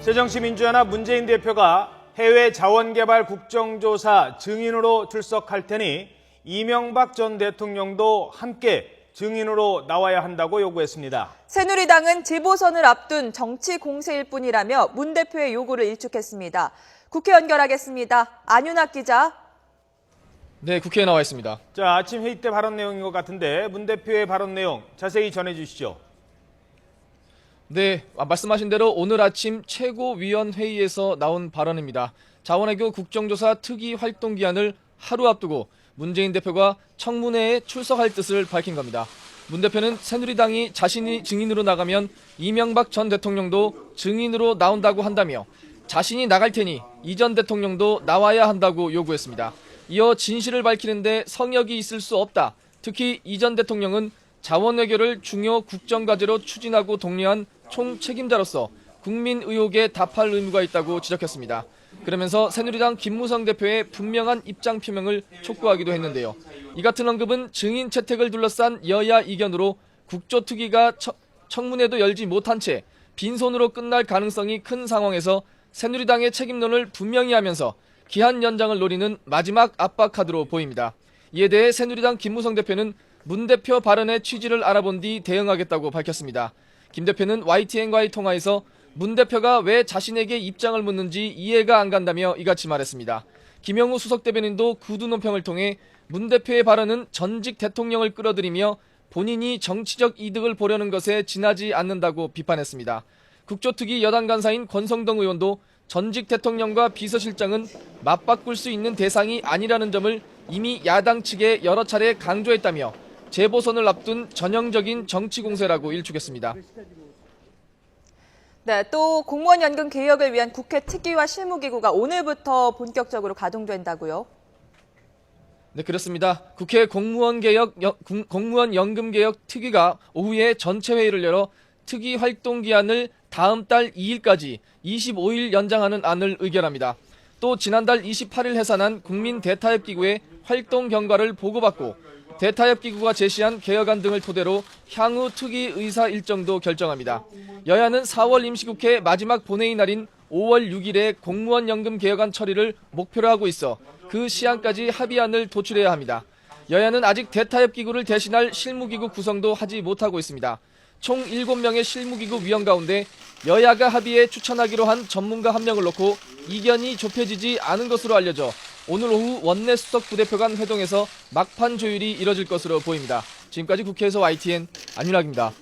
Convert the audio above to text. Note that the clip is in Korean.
새정치민주연합 문재인 대표가 해외 자원개발 국정조사 증인으로 출석할 테니 이명박 전 대통령도 함께 증인으로 나와야 한다고 요구했습니다. 새누리당은 재보선을 앞둔 정치 공세일 뿐이라며 문 대표의 요구를 일축했습니다. 국회 연결하겠습니다. 안윤학 기자. 네, 국회에 나와 있습니다. 자, 아침 회의 때 발언 내용인 것 같은데 문 대표의 발언 내용 자세히 전해주시죠. 네, 말씀하신 대로 오늘 아침 최고위원회의에서 나온 발언입니다. 자원외교 국정조사 특위 활동 기한을 하루 앞두고 문재인 대표가 청문회에 출석할 뜻을 밝힌 겁니다. 문 대표는 새누리당이 자신이 증인으로 나가면 이명박 전 대통령도 증인으로 나온다고 한다며 자신이 나갈 테니 이 전 대통령도 나와야 한다고 요구했습니다. 이어 진실을 밝히는데 성역이 있을 수 없다. 특히 이 전 대통령은 자원외교를 중요 국정과제로 추진하고 독려한 총책임자로서 국민 의혹에 답할 의무가 있다고 지적했습니다. 그러면서 새누리당 김무성 대표의 분명한 입장 표명을 촉구하기도 했는데요. 이 같은 언급은 증인 채택을 둘러싼 여야 이견으로 국조특위가 청문회도 열지 못한 채 빈손으로 끝날 가능성이 큰 상황에서 새누리당의 책임론을 분명히 하면서 기한 연장을 노리는 마지막 압박 카드로 보입니다. 이에 대해 새누리당 김무성 대표는 문 대표 발언의 취지를 알아본 뒤 대응하겠다고 밝혔습니다. 김 대표는 YTN과의 통화에서 문 대표가 왜 자신에게 입장을 묻는지 이해가 안 간다며 이같이 말했습니다. 김영우 수석 대변인도 구두 논평을 통해 문 대표의 발언은 전직 대통령을 끌어들이며 본인이 정치적 이득을 보려는 것에 지나지 않는다고 비판했습니다. 국조특위 여당 간사인 권성동 의원도 전직 대통령과 비서실장은 맞바꿀 수 있는 대상이 아니라는 점을 이미 야당 측에 여러 차례 강조했다며 재보선을 앞둔 전형적인 정치 공세라고 일축했습니다. 네, 또 공무원 연금 개혁을 위한 국회 특위와 실무기구가 오늘부터 본격적으로 가동된다고요? 네, 그렇습니다. 국회 공무원 연금 개혁 특위가 오후에 전체 회의를 열어 특위 활동 기한을 다음 달 2일까지 25일 연장하는 안을 의결합니다. 또 지난달 28일 해산한 국민 대타협 기구의 활동 경과를 보고받고 대타협 기구가 제시한 개혁안 등을 토대로 향후 특위 의사 일정도 결정합니다. 여야는 4월 임시국회 마지막 본회의 날인 5월 6일에 공무원 연금 개혁안 처리를 목표로 하고 있어 그 시한까지 합의안을 도출해야 합니다. 여야는 아직 대타협 기구를 대신할 실무기구 구성도 하지 못하고 있습니다. 총 7명의 실무기구 위원 가운데 여야가 합의에 추천하기로 한 전문가 1명을 놓고 이견이 좁혀지지 않은 것으로 알려져 오늘 오후 원내 수석 부대표 간 회동에서 막판 조율이 이뤄질 것으로 보입니다. 지금까지 국회에서 YTN 안윤학입니다.